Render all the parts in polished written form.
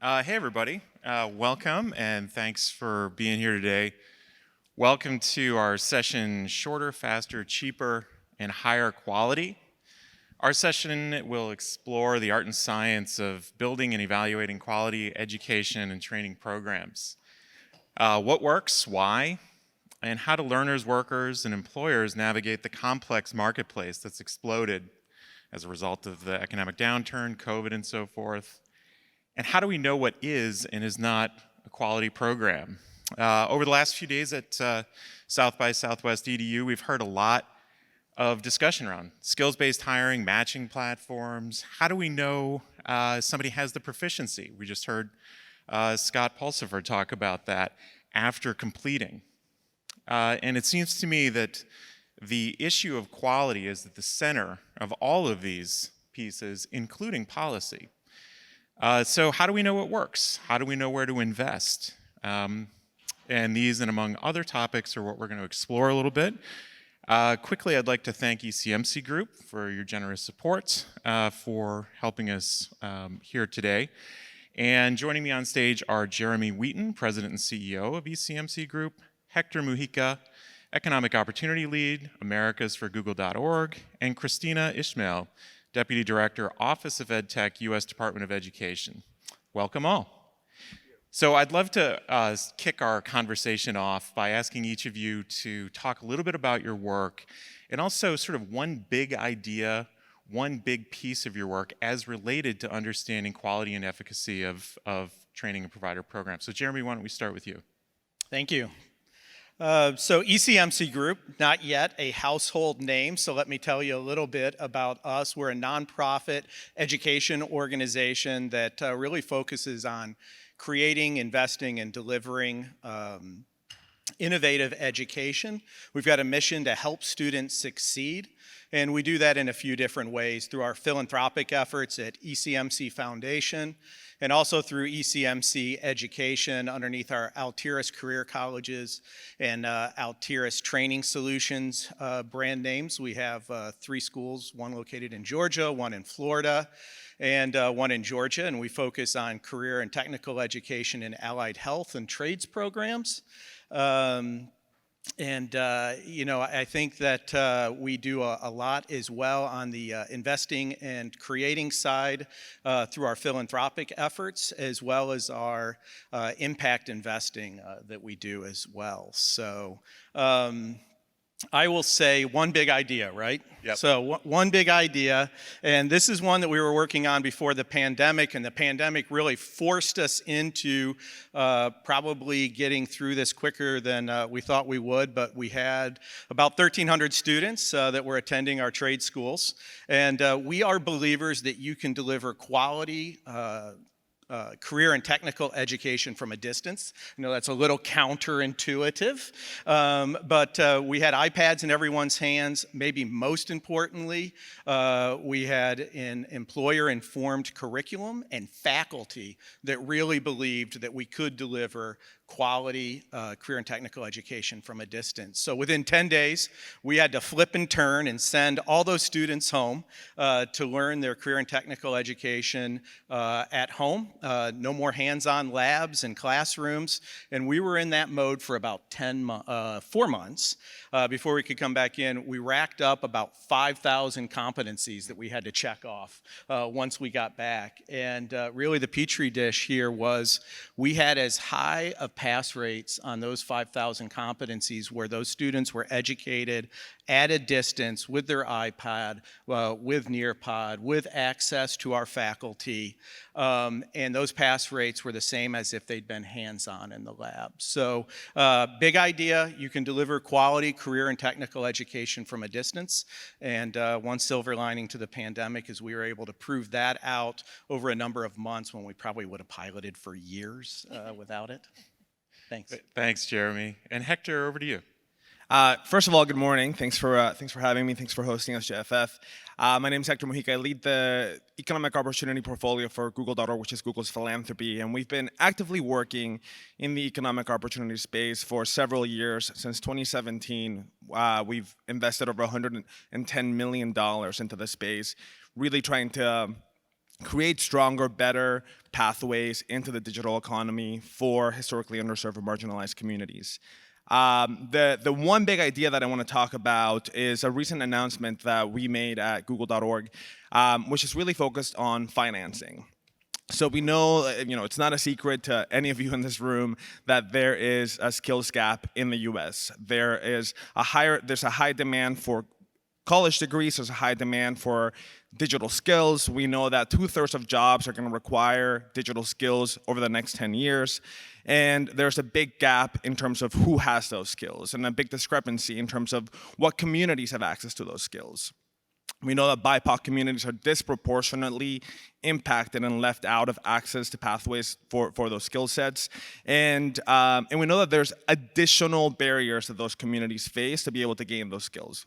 Hey everybody, welcome and thanks for being here today. Welcome to our session, Shorter, Faster, Cheaper, and Higher Quality. Our session will explore the art and science of building and evaluating quality education and training programs. What works, why, and how do learners, workers, and employers navigate the complex marketplace that's exploded as a result of the economic downturn, COVID, and so forth. And how do we know what is and is not a quality program? Over the last few days at South by Southwest EDU, we've heard a lot of discussion around skills-based hiring, matching platforms. How do we know somebody has the proficiency? We just heard Scott Pulsifer talk about that after completing. And it seems to me that the issue of quality is at the center of all of these pieces, including policy. So how do we know what works? How do we know where to invest? And these and among other topics are what we're going to explore a little bit. Quickly, I'd like to thank ECMC Group for your generous support for helping us here today. And joining me on stage are Jeremy Wheaton, President and CEO of ECMC Group, Hector Mujica, Economic Opportunity Lead, Americas for Google.org, and Christina Ishmael, Deputy Director, Office of EdTech, U.S. Department of Education. Welcome all. So I'd love to kick our conversation off by asking each of you to talk a little bit about your work and also sort of one big idea, one big piece of your work as related to understanding quality and efficacy of training and provider programs. So Jeremy, why don't we start with you? Thank you. So ECMC Group, not yet a household name, so let me tell you a little bit about us. We're a nonprofit education organization that really focuses on creating, investing, and delivering innovative education. We've got a mission to help students succeed, and we do that in a few different ways through our philanthropic efforts at ECMC Foundation, and also through ECMC Education underneath our Altiris Career Colleges and Altiris Training Solutions brand names. We have 3 schools, one located in Georgia, one in Florida, and one in Georgia, and we focus on career and technical education in allied health and trades programs. I think that we do a lot as well on the investing and creating side through our philanthropic efforts, as well as our impact investing that we do as well. So I will say one big idea, right? Yep. So one big idea, and this is one that we were working on before the pandemic, and the pandemic really forced us into probably getting through this quicker than we thought we would, but we had about 1,300 students that were attending our trade schools, and we are believers that you can deliver quality career and technical education from a distance. I know that's a little counterintuitive, but we had iPads in everyone's hands. Maybe most importantly, we had an employer-informed curriculum and faculty that really believed that we could deliver quality career and technical education from a distance. So within 10 days, we had to flip and turn and send all those students home to learn their career and technical education at home. No more hands-on labs and classrooms. And we were in that mode for about 4 months before we could come back in. We racked up about 5,000 competencies that we had to check off once we got back. And really the petri dish here was we had as high a pass rates on those 5,000 competencies where those students were educated at a distance with their iPad, with Nearpod, with access to our faculty, and those pass rates were the same as if they'd been hands-on in the lab. So big idea, you can deliver quality career and technical education from a distance, and one silver lining to the pandemic is we were able to prove that out over a number of months when we probably would have piloted for years without it. Thanks. Thanks, Jeremy. And Hector, over to you. First of all, good morning. Thanks for having me. Thanks for hosting us, JFF. My name is Hector Mujica. I lead the Economic Opportunity Portfolio for Google.org, which is Google's philanthropy. And we've been actively working in the economic opportunity space for several years. Since 2017, we've invested over $110 million into the space, really trying to create stronger, better pathways into the digital economy for historically underserved or marginalized communities. The one big idea that I want to talk about is a recent announcement that we made at google.org, which is really focused on financing. So we know, it's not a secret to any of you in this room that there is a skills gap in the U.S. There's a high demand for college degrees. There's a high demand for digital skills. We know that 2/3 of jobs are going to require digital skills over the next 10 years. And there's a big gap in terms of who has those skills, and a big discrepancy in terms of what communities have access to those skills. We know that BIPOC communities are disproportionately impacted and left out of access to pathways for those skill sets. And we know that there's additional barriers that those communities face to be able to gain those skills.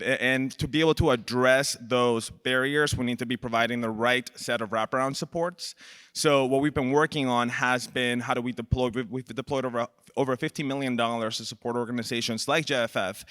And to be able to address those barriers, we need to be providing the right set of wraparound supports. So what we've been working on has been, how do we deploy? We've deployed over $50 million to support organizations like JFF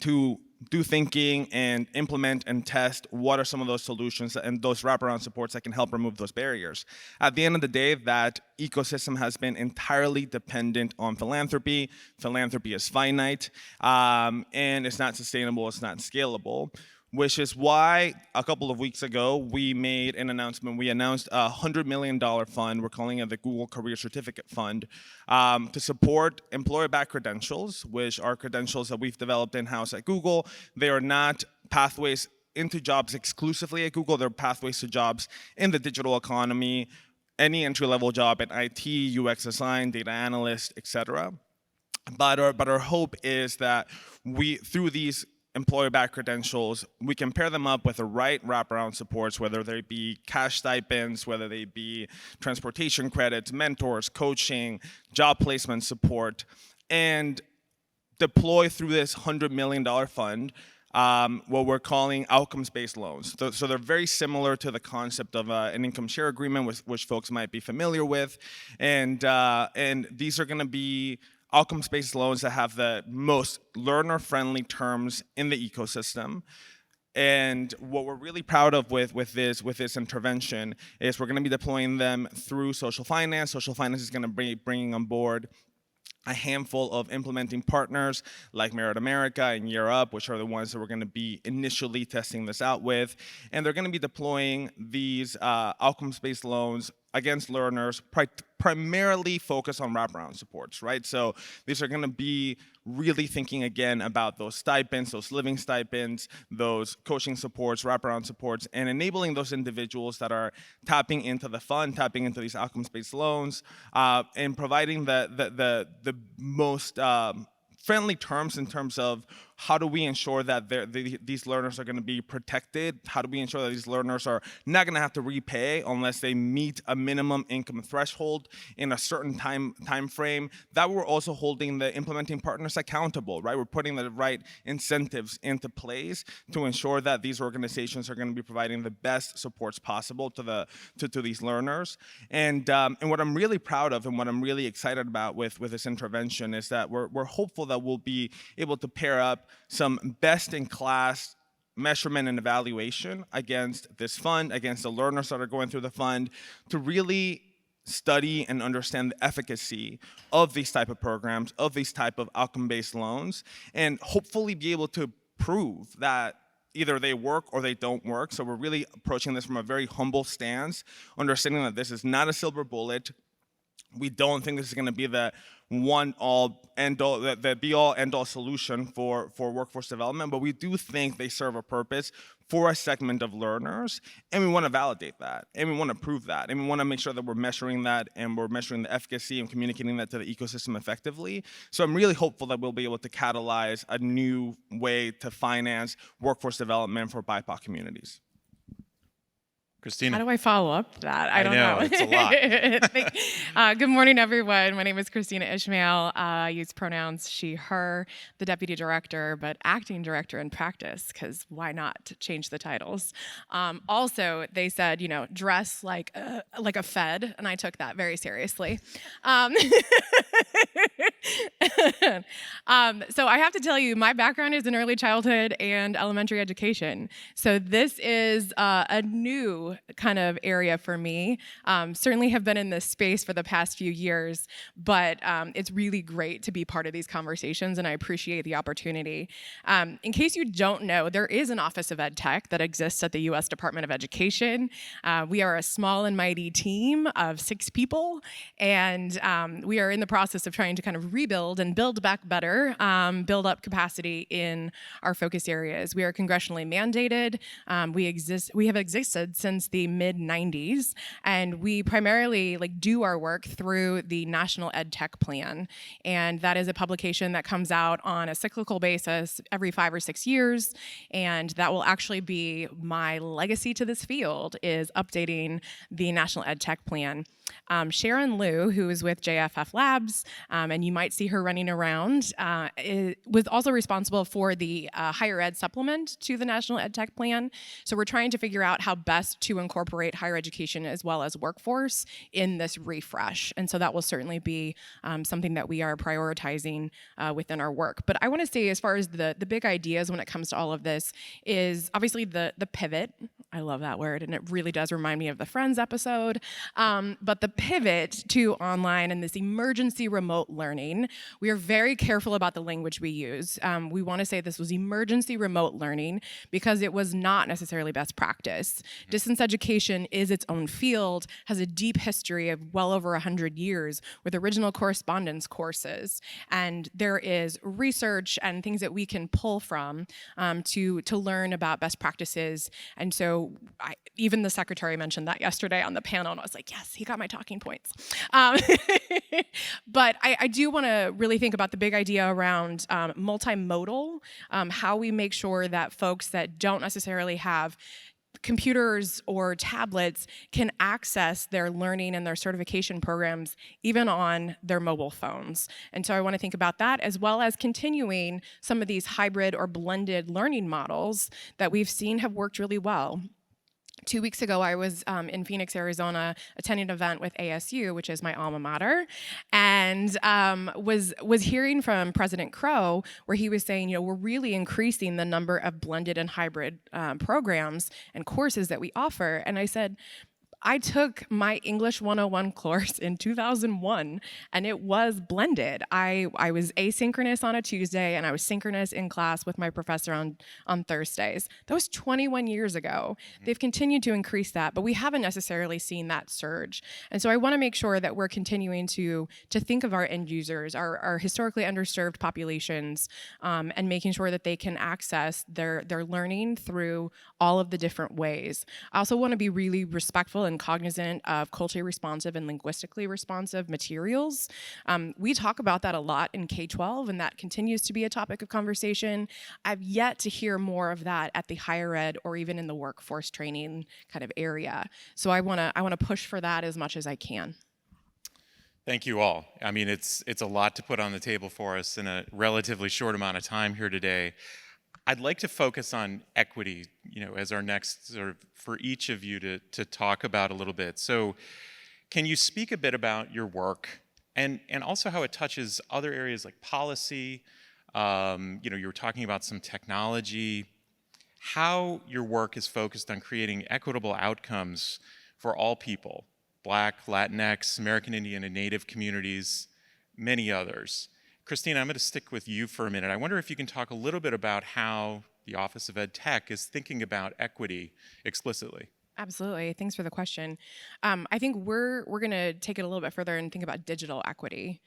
to do thinking and implement and test what are some of those solutions and those wraparound supports that can help remove those barriers. At the end of the day, that ecosystem has been entirely dependent on philanthropy. Philanthropy is finite, and it's not sustainable, it's not scalable, which is why a couple of weeks ago we made an announcement. We announced a $100 million fund. We're calling it the Google Career Certificate Fund, to support employer-backed credentials, which are credentials that we've developed in-house at Google. They are not pathways into jobs exclusively at Google. They're pathways to jobs in the digital economy, any entry-level job in IT, UX design, data analyst, etc. But our hope is that through these employer-backed credentials, we can pair them up with the right wraparound supports, whether they be cash stipends, whether they be transportation credits, mentors, coaching, job placement support, and deploy through this $100 million fund what we're calling outcomes-based loans. So they're very similar to the concept of an income share agreement, which folks might be familiar with, and these are going to be outcomes-based loans that have the most learner-friendly terms in the ecosystem. And what we're really proud of with this intervention is we're going to be deploying them through social finance. Social finance is going to be bringing on board a handful of implementing partners like Merit America and Year Up, which are the ones that we're going to be initially testing this out with. And they're going to be deploying these outcomes-based loans against learners, primarily focused on wraparound supports, right? So these are going to be really thinking again about those stipends, those living stipends, those coaching supports, wraparound supports, and enabling those individuals that are tapping into the fund, tapping into these outcomes-based loans, and providing the most friendly terms in terms of how do we ensure that these learners are going to be protected? How do we ensure that these learners are not going to have to repay unless they meet a minimum income threshold in a certain time frame? That we're also holding the implementing partners accountable, right? We're putting the right incentives into place to ensure that these organizations are going to be providing the best supports possible to these learners. And what I'm really proud of and what I'm really excited about with this intervention is that we're hopeful that we'll be able to pair up some best-in-class measurement and evaluation against this fund, against the learners that are going through the fund, to really study and understand the efficacy of these type of programs, of these type of outcome-based loans, and hopefully be able to prove that either they work or they don't work. So we're really approaching this from a very humble stance, understanding that this is not a silver bullet. We don't think this is going to be the one-all end-all, the be-all end-all solution for workforce development, but we do think they serve a purpose for a segment of learners, and we want to validate that, and we want to prove that, and we want to make sure that we're measuring that, and we're measuring the efficacy and communicating that to the ecosystem effectively. So I'm really hopeful that we'll be able to catalyze a new way to finance workforce development for BIPOC communities. Christina. How do I follow up that? I don't know, it's a lot. Good morning, everyone. My name is Christina Ishmael. I use pronouns she, her, the deputy director, but acting director in practice, because why not change the titles? Also, they said, dress like a Fed, and I took that very seriously. So I have to tell you, my background is in early childhood and elementary education. So this is a new kind of area for me. Certainly have been in this space for the past few years, but it's really great to be part of these conversations, and I appreciate the opportunity. In case you don't know, there is an Office of Ed Tech that exists at the U.S. Department of Education. We are a small and mighty team of 6 people, and we are in the process of trying to kind of rebuild and build back better, build up capacity in our focus areas. We are congressionally mandated. We have existed since the mid-90s, and we primarily do our work through the National Ed Tech Plan, and that is a publication that comes out on a cyclical basis every 5 or 6 years, and that will actually be my legacy to this field, is updating the National Ed Tech Plan. Sharon Liu, who is with JFF Labs, and you might see her running around, was also responsible for the higher ed supplement to the National Ed Tech Plan. So we're trying to figure out how best to incorporate higher education as well as workforce in this refresh. And so that will certainly be something that we are prioritizing within our work. But I want to say, as far as the big ideas when it comes to all of this, is obviously the pivot. I love that word, and it really does remind me of the Friends episode. But the pivot to online and this emergency remote learning, we are very careful about the language we use. We want to say this was emergency remote learning because it was not necessarily best practice. Distance education is its own field, has a deep history of well over 100 years with original correspondence courses. And there is research and things that we can pull from to learn about best practices. And so even the secretary mentioned that yesterday on the panel, and I was like, yes, he got my talking points. But I do want to really think about the big idea around multimodal, how we make sure that folks that don't necessarily have computers or tablets can access their learning and their certification programs even on their mobile phones. And so I want to think about that, as well as continuing some of these hybrid or blended learning models that we've seen have worked really well. 2 weeks ago, I was in Phoenix, Arizona, attending an event with ASU, which is my alma mater, and was hearing from President Crow, where he was saying, we're really increasing the number of blended and hybrid programs and courses that we offer. And I said, I took my English 101 course in 2001, and it was blended. I was asynchronous on a Tuesday, and I was synchronous in class with my professor on Thursdays. That was 21 years ago. They've continued to increase that, but we haven't necessarily seen that surge. And so I want to make sure that we're continuing to think of our end users, our historically underserved populations, and making sure that they can access their learning through all of the different ways. I also want to be really respectful and cognizant of culturally responsive and linguistically responsive materials. We talk about that a lot in K-12, and that continues to be a topic of conversation. I've yet to hear more of that at the higher ed or even in the workforce training kind of area. So I want to push for that as much as I can. Thank you all. I mean, it's a lot to put on the table for us in a relatively short amount of time here today. I'd like to focus on equity, as our next sort of for each of you to talk about a little bit. So can you speak a bit about your work and also how it touches other areas like policy? You were talking about some technology, how your work is focused on creating equitable outcomes for all people, Black, Latinx, American Indian and Native communities, many others. Christina, I'm going to stick with you for a minute. I wonder if you can talk a little bit about how the Office of Ed Tech is thinking about equity explicitly. Absolutely. Thanks for the question. I think we're going to take it a little bit further and think about digital equity,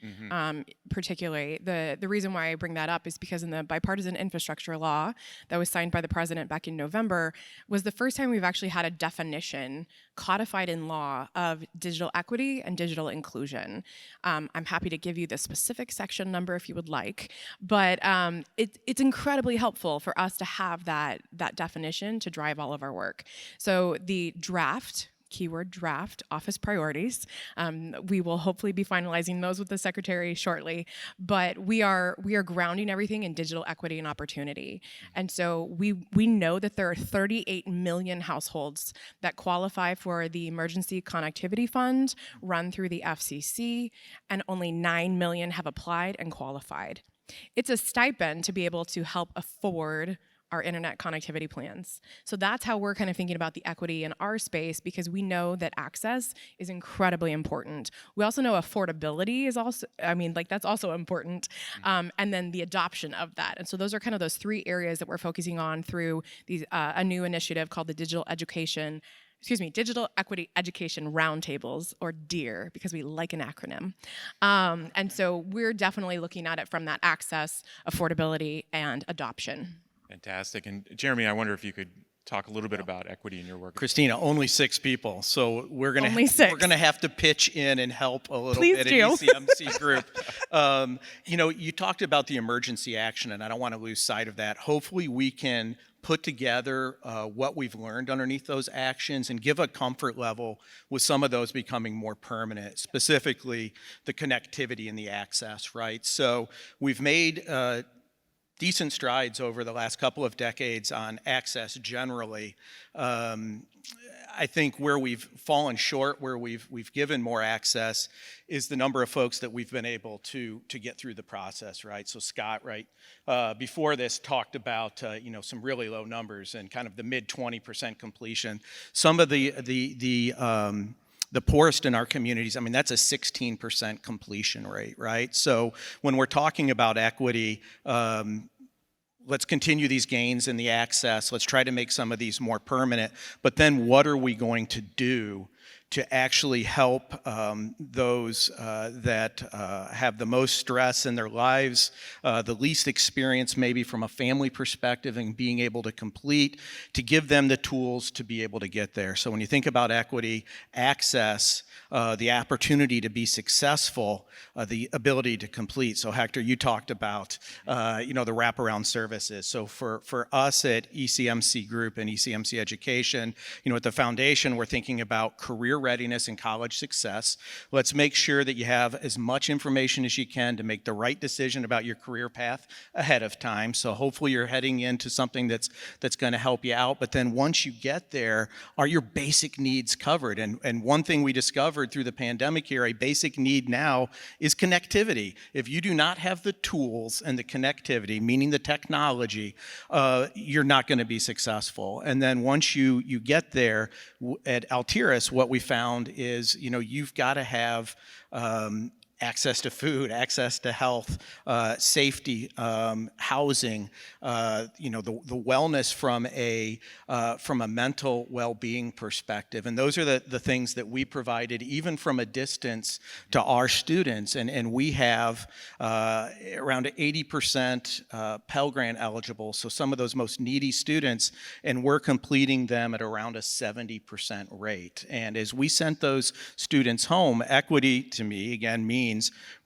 particularly. The reason why I bring that up is because in the bipartisan infrastructure law that was signed by the president back in November was the first time we've actually had a definition codified in law of digital equity and digital inclusion. I'm happy to give you the specific section number if you would like, but it's incredibly helpful for us to have that definition to drive all of our work. So the the draft, keyword draft, office priorities. We will hopefully be finalizing those with the secretary shortly, but we are grounding everything in digital equity and opportunity. And so we know that there are 38 million households that qualify for the Emergency Connectivity Fund run through the FCC, and only 9 million have applied and qualified. It's a stipend to be able to help afford our internet connectivity plans. So that's how we're kind of thinking about the equity in our space, because we know that access is incredibly important. We also know affordability is also, that's also important. And then the adoption of that. And so those are kind of those three areas that we're focusing on through these, a new initiative called the Digital Equity Education Roundtables, or DEAR, because we like an acronym. And so we're definitely looking at it from that access, affordability, and adoption. Fantastic. And Jeremy, I wonder if you could talk a little bit about equity in your work. Christina, only 6 people, so we're gonna have to pitch in and help a little Please bit do. at ECMC Group. You talked about the emergency action, and I don't want to lose sight of that. Hopefully, we can put together what we've learned underneath those actions and give a comfort level with some of those becoming more permanent, specifically the connectivity and the access, right? So we've made decent strides over the last couple of decades on access generally. I think where we've fallen short, where we've given more access, is the number of folks that we've been able to get through the process, right? So Scott, right, before this talked about some really low numbers and kind of the mid 20% completion. Some of the poorest in our communities, that's a 16% completion rate, right? So when we're talking about equity, let's continue these gains in the access. Let's try to make some of these more permanent. But then what are we going to do to actually help those that have the most stress in their lives, the least experience maybe from a family perspective, and being able to complete, to give them the tools to be able to get there. So when you think about equity, access, the opportunity to be successful, the ability to complete. So Hector, you talked about the wraparound services. So for us at ECMC Group and ECMC Education, at the foundation, we're thinking about career readiness and college success. Let's make sure that you have as much information as you can to make the right decision about your career path ahead of time. So hopefully you're heading into something that's going to help you out. But then once you get there, are your basic needs covered? And one thing we discovered through the pandemic here, a basic need now is connectivity. If you do not have the tools and the connectivity, meaning the technology, you're not going to be successful. And then once you get there, at Altiris, what we found is, you've got to have access to food, access to health, safety, housing, the wellness from a mental well-being perspective. And those are the things that we provided even from a distance to our students. And we have around 80% Pell Grant eligible, so some of those most needy students, and we're completing them at around a 70% rate. And as we sent those students home, equity to me, again, means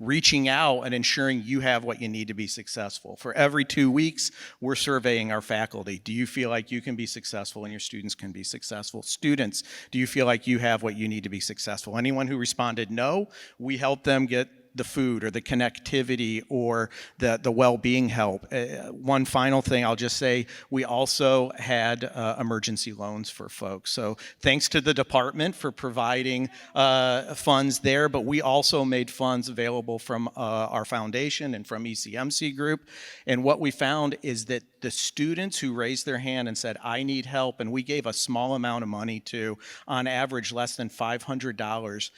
reaching out and ensuring you have what you need to be successful. For every 2 weeks, we're surveying our faculty. Do you feel like you can be successful and your students can be successful? Students, do you feel like you have what you need to be successful? Anyone who responded no, we help them get the food or the connectivity or the well-being help. One final thing I'll just say, we also had emergency loans for folks. So thanks to the department for providing funds there, but we also made funds available from our foundation and from ECMC Group. And what we found is that the students who raised their hand and said, I need help, and we gave a small amount of money to, on average, less than $500,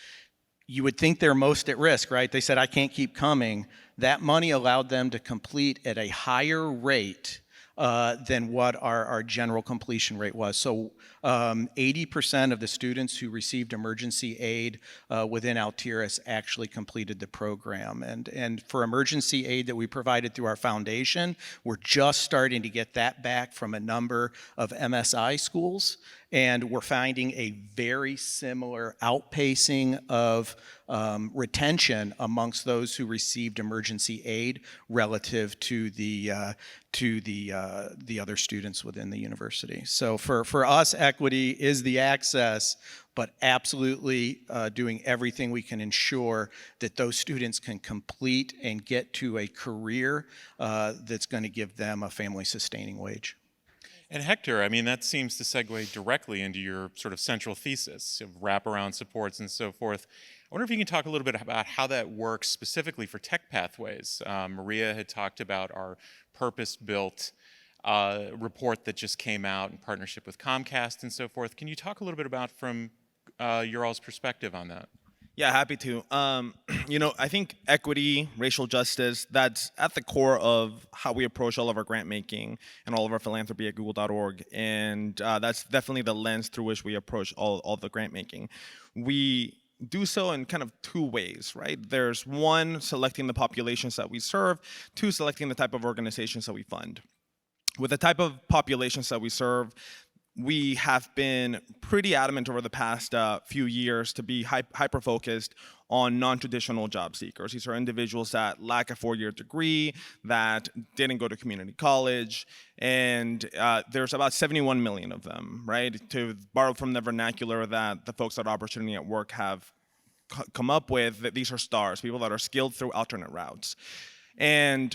you would think they're most at risk, right? They said, I can't keep coming. That money allowed them to complete at a higher rate than what our general completion rate was. So 80% of the students who received emergency aid within Altiris actually completed the program. And for emergency aid that we provided through our foundation, we're just starting to get that back from a number of MSI schools. And we're finding a very similar outpacing of retention amongst those who received emergency aid relative to the to the other students within the university. So for us, equity is the access, but absolutely doing everything we can ensure that those students can complete and get to a career that's going to give them a family-sustaining wage. And Hector, I mean, that seems to segue directly into your sort of central thesis of wraparound supports and so forth. I wonder if you can talk a little bit about how that works specifically for tech pathways. Maria had talked about our purpose-built report that just came out in partnership with Comcast and so forth. Can you talk a little bit about from your all's perspective on that? Yeah, happy to. I think equity, racial justice, that's at the core of how we approach all of our grant making and all of our philanthropy at google.org. And that's definitely the lens through which we approach all the grant making. We do so in kind of two ways, right? There's one, selecting the populations that we serve, two, selecting the type of organizations that we fund. With the type of populations that we serve, we have been pretty adamant over the past few years to be hyper-focused on non-traditional job seekers. These are individuals that lack a 4-year degree, that didn't go to community college, and there's about 71 million of them, right? To borrow from the vernacular that the folks at Opportunity at Work have come up with, that these are stars, people that are skilled through alternate routes. And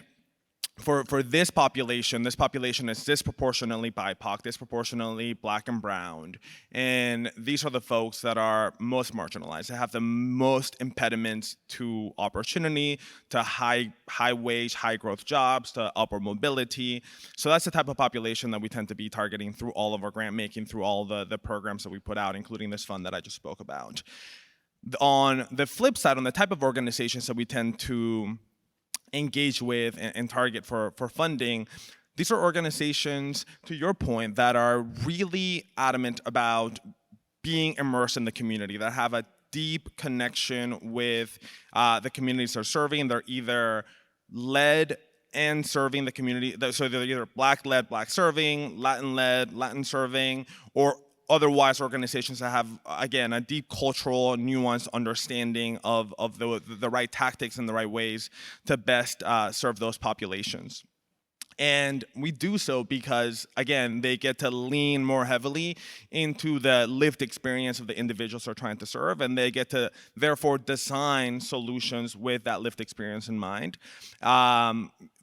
for this population is disproportionately BIPOC, disproportionately Black and brown, and these are the folks that are most marginalized. They have the most impediments to opportunity, to high wage, high growth jobs, to upward mobility. So that's the type of population that we tend to be targeting through all of our grant making, through all the programs that we put out, including this fund that I just spoke about. On the flip side, on the type of organizations that we tend to engage with and target for funding, these are organizations, to your point, that are really adamant about being immersed in the community, that have a deep connection with the communities they're serving. They're either led and serving the community, so they're either Black-led, Black serving, Latin-led, Latin serving, or otherwise organizations that have, again, a deep cultural, nuanced understanding of the right tactics and the right ways to best serve those populations. And we do so because, again, they get to lean more heavily into the lived experience of the individuals they're trying to serve, and they get to, therefore, design solutions with that lived experience in mind.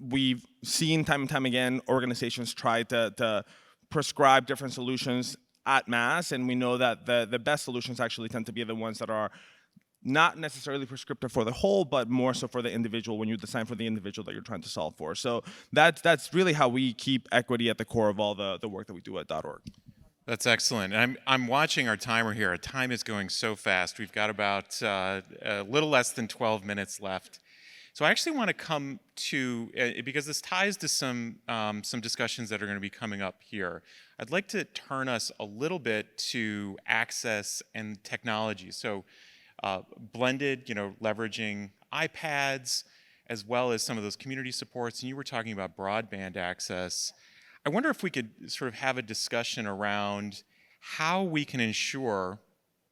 We've seen time and time again organizations try to prescribe different solutions at mass, and we know that the best solutions actually tend to be the ones that are not necessarily prescriptive for the whole, but more so for the individual when you design for the individual that you're trying to solve for. So that's really how we keep equity at the core of all the work that we do at .org. That's excellent. I'm watching our timer here. Our time is going so fast. We've got about a little less than 12 minutes left. So I actually want to come to, because this ties to some discussions that are going to be coming up here. I'd like to turn us a little bit to access and technology. So blended, leveraging iPads, as well as some of those community supports. And you were talking about broadband access. I wonder if we could sort of have a discussion around how we can ensure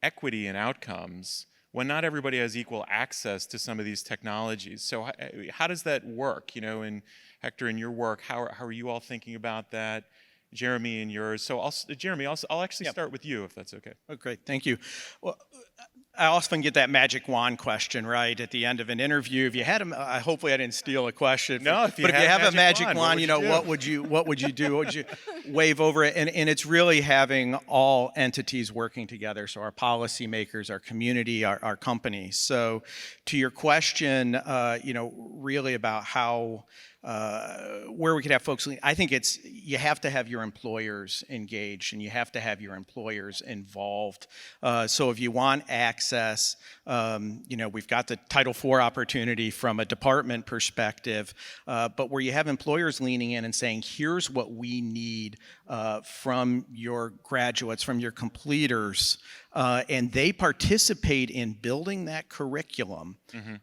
equity in outcomes when not everybody has equal access to some of these technologies. So how does that work? And Hector, in your work, how are you all thinking about that? Jeremy, in yours. So Jeremy, I'll actually start with you, if that's okay. Oh, great, thank you. Well, I often get that magic wand question, right, at the end of an interview. If you had hopefully I didn't steal a question. No, but if you have a magic wand, what would you what would you do? What would you wave over it? And it's really having all entities working together. So our policymakers, our community, our companies. So to your question, really about how where we could have folks, I think you have to have your employers engaged and you have to have your employers involved. So if you want access, we've got the Title IV opportunity from a department perspective, but where you have employers leaning in and saying, here's what we need from your graduates, from your completers, and they participate in building that curriculum.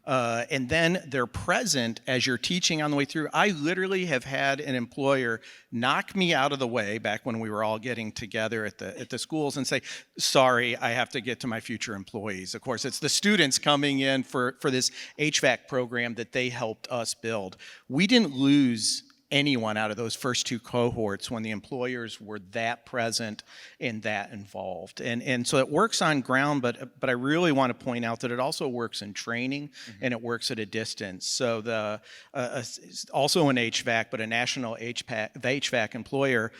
And then they're present as you're teaching on the way through. I literally have had an employer knock me out of the way back when we were all getting together at the schools and say, sorry, I have to get to my future employees. Of course, it's the students coming in for this HVAC program that they helped us build. We didn't lose anyone out of those first two cohorts when the employers were that present and that involved. And so it works on ground, but I really want to point out that it also works in training and it works at a distance. So the also an HVAC, but a national HVAC employer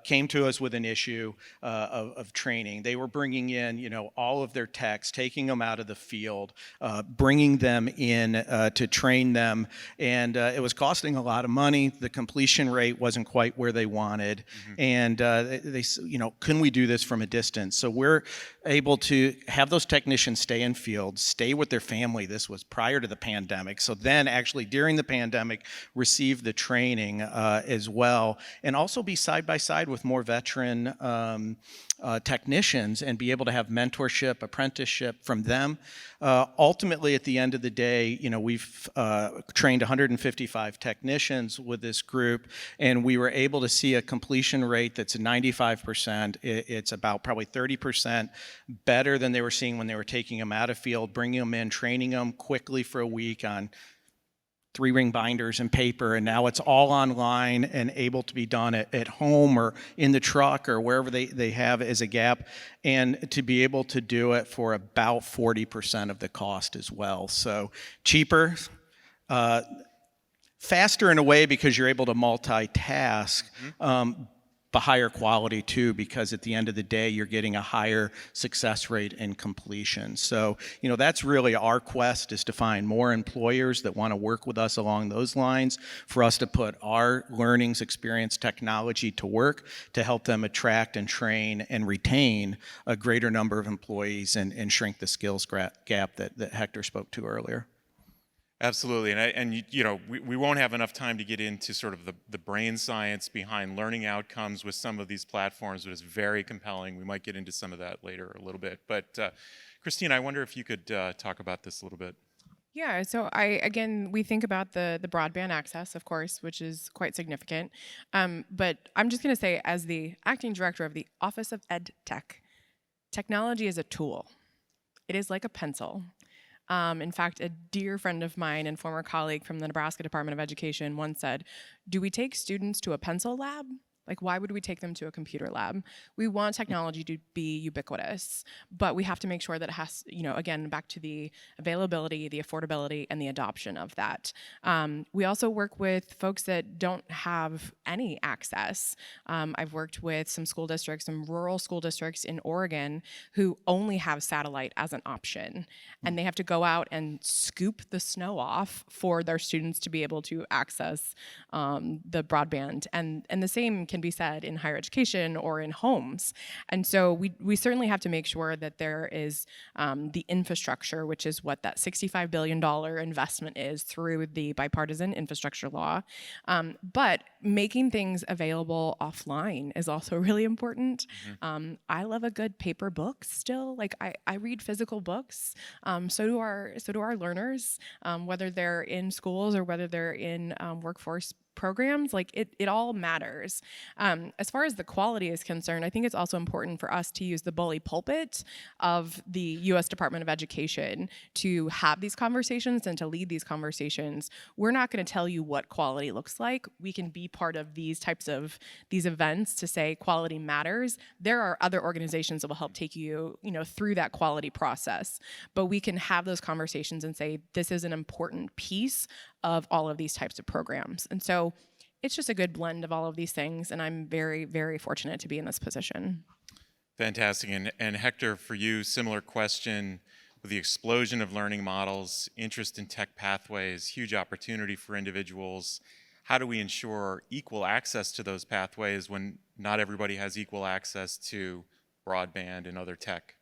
came to us with an issue of training. They were bringing in, all of their techs, taking them out of the field, bringing them in to train them, and it was costing a lot of money. The completion rate wasn't quite where they wanted, and they couldn't we do this from a distance? So we're able to have those technicians stay in field, stay with their family. This was prior to the pandemic. So then actually during the pandemic, receive the training as well, and also be side by side with more veteran technicians and be able to have mentorship, apprenticeship from them. Ultimately, at the end of the day, we've trained 155 technicians with this group, and we were able to see a completion rate that's 95%. It's about probably 30% better than they were seeing when they were taking them out of field, bringing them in, training them quickly for a week on 3-ring binders and paper, and now it's all online and able to be done at home or in the truck or wherever they have as a gap, and to be able to do it for about 40% of the cost as well. So cheaper, faster in a way because you're able to multitask, but higher quality too, because at the end of the day, you're getting a higher success rate in completion. So, that's really our quest, is to find more employers that want to work with us along those lines, for us to put our learnings, experience, technology to work to help them attract and train and retain a greater number of employees and shrink the skills gap that Hector spoke to earlier. Absolutely, and we won't have enough time to get into sort of the brain science behind learning outcomes with some of these platforms, but it's very compelling. We might get into some of that later a little bit. But Christine, I wonder if you could talk about this a little bit. Yeah, so we think about the broadband access, of course, which is quite significant. But I'm just going to say, as the acting director of the Office of Ed Tech, technology is a tool. It is like a pencil. In fact, a dear friend of mine and former colleague from the Nebraska Department of Education once said, "Do we take students to a pencil lab? Like, why would we take them to a computer lab? We want technology to be ubiquitous, but we have to make sure that it has, again, back to the availability, the affordability, and the adoption of that." We also work with folks that don't have any access. I've worked with some school districts, some rural school districts in Oregon, who only have satellite as an option, and they have to go out and scoop the snow off for their students to be able to access the broadband. And the same can be said in higher education or in homes. And so we certainly have to make sure that there is the infrastructure, which is what that $65 billion investment is through the bipartisan infrastructure law. But making things available offline is also really important. I love a good paper book still. Like I read physical books. So do our learners, whether they're in schools or whether they're in workforce programs. Like it all matters. As far as the quality is concerned, I think it's also important for us to use the bully pulpit of the U.S. Department of Education to have these conversations and to lead these conversations. We're not going to tell you what quality looks like. We can be part of these events to say quality matters. There are other organizations that will help take you, through that quality process. But we can have those conversations and say, this is an important piece of all of these types of programs. And so it's just a good blend of all of these things, and I'm very, very fortunate to be in this position. Fantastic. And Hector, for you, similar question. With the explosion of learning models, interest in tech pathways, huge opportunity for individuals. How do we ensure equal access to those pathways when not everybody has equal access to broadband and other tech?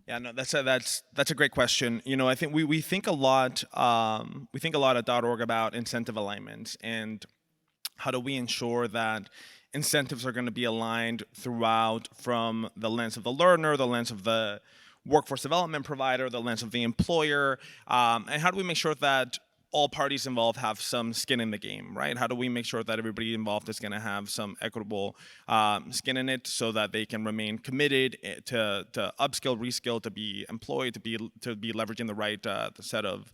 Yeah, no, that's a great question. I think we think a lot at .org about incentive alignment and how do we ensure that incentives are going to be aligned throughout, from the lens of the learner, the lens of the workforce development provider, the lens of the employer, and how do we make sure that all parties involved have some skin in the game, right? How do we make sure that everybody involved is going to have some equitable skin in it, so that they can remain committed to upskill, reskill, to be employed, to be leveraging the right set of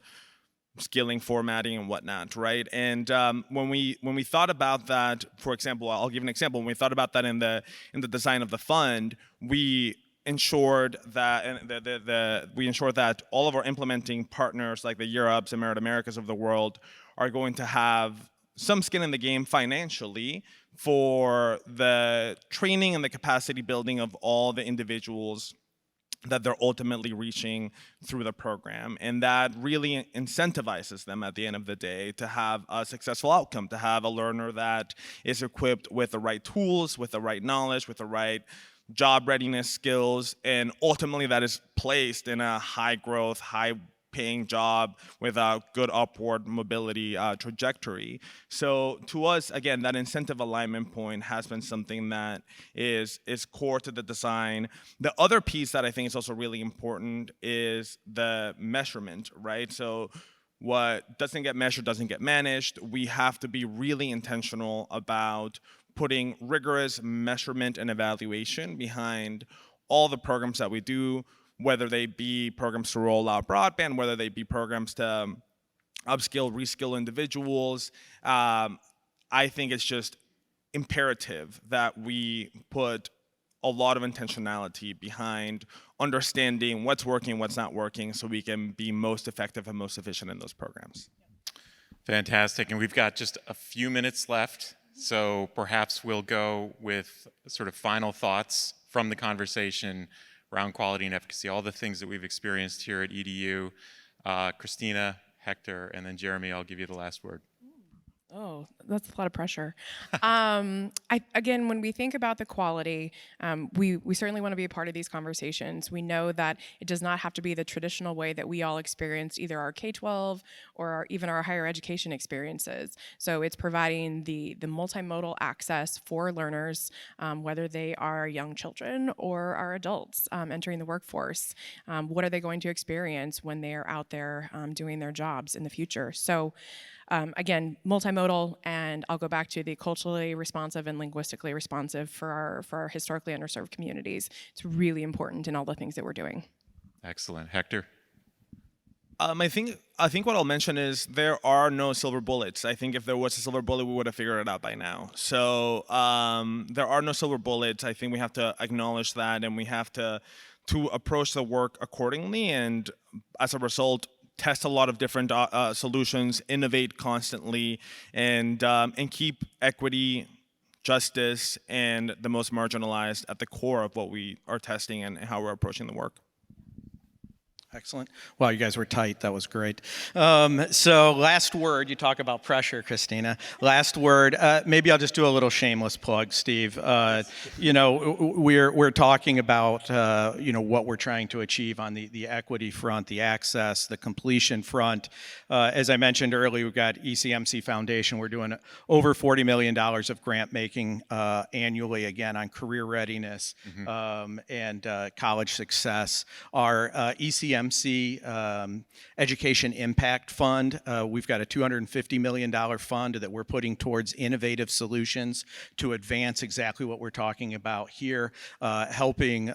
skilling, formatting, and whatnot, right? And when we thought about that, for example, I'll give an example. When we thought about that in the design of the fund, we ensured that all of our implementing partners, like the Europes and Merit Americas of the world, are going to have some skin in the game financially for the training and the capacity building of all the individuals that they're ultimately reaching through the program. And that really incentivizes them at the end of the day to have a successful outcome, to have a learner that is equipped with the right tools, with the right knowledge, with the right job readiness skills, and ultimately that is placed in a high growth, high paying job with a good upward mobility trajectory. So to us, again, that incentive alignment point has been something that is core to the design. The other piece that I think is also really important is the measurement, right? So what doesn't get measured doesn't get managed. We have to be really intentional about putting rigorous measurement and evaluation behind all the programs that we do, whether they be programs to roll out broadband, whether they be programs to upskill, reskill individuals. I think it's just imperative that we put a lot of intentionality behind understanding what's working, what's not working, so we can be most effective and most efficient in those programs. Fantastic. And we've got just a few minutes left, so perhaps we'll go with sort of final thoughts from the conversation around quality and efficacy, all the things that we've experienced here at EDU. Christina, Hector, and then Jeremy, I'll give you the last word. Oh, that's a lot of pressure. Again, when we think about the quality, we certainly want to be a part of these conversations. We know that it does not have to be the traditional way that we all experienced either our K-12 or even our higher education experiences. So it's providing the multimodal access for learners, whether they are young children or are adults entering the workforce. What are they going to experience when they are out there doing their jobs in the future? So again, multimodal, and I'll go back to the culturally responsive and linguistically responsive for our historically underserved communities. It's really important in all the things that we're doing. Excellent. Hector? I think what I'll mention is there are no silver bullets. I think if there was a silver bullet, we would have figured it out by now. So there are no silver bullets. I think we have to acknowledge that, and we have to approach the work accordingly, and as a result, test a lot of different solutions, innovate constantly, and keep equity, justice, and the most marginalized at the core of what we are testing and how we're approaching the work. Excellent. Wow, you guys were tight. That was great. So last word, you talk about pressure, Christina. Last word, maybe I'll just do a little shameless plug, Steve. We're talking about, what we're trying to achieve on the equity front, the access, the completion front. As I mentioned earlier, we've got ECMC Foundation. We're doing over $40 million of grant making annually, again, on career readiness and college success. Our ECMC Education Impact Fund. We've got a $250 million fund that we're putting towards innovative solutions to advance exactly what we're talking about here, helping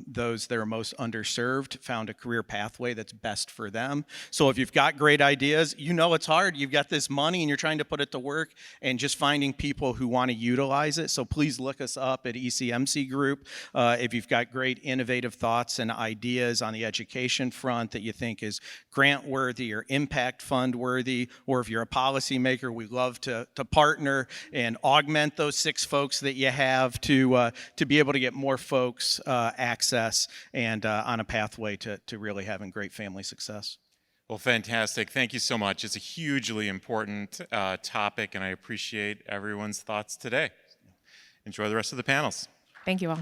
those that are most underserved found a career pathway that's best for them. So if you've got great ideas, it's hard. You've got this money and you're trying to put it to work, and just finding people who want to utilize it. So please look us up at ECMC Group if you've got great innovative thoughts and ideas on the education front that you think is grant worthy or impact fund worthy, or if you're a policymaker, we love to partner and augment those 6 folks that you have to be able to get more folks access and on a pathway to really having great family success. Well, fantastic. Thank you so much. It's a hugely important topic, and I appreciate everyone's thoughts today. Enjoy the rest of the panels. Thank you all.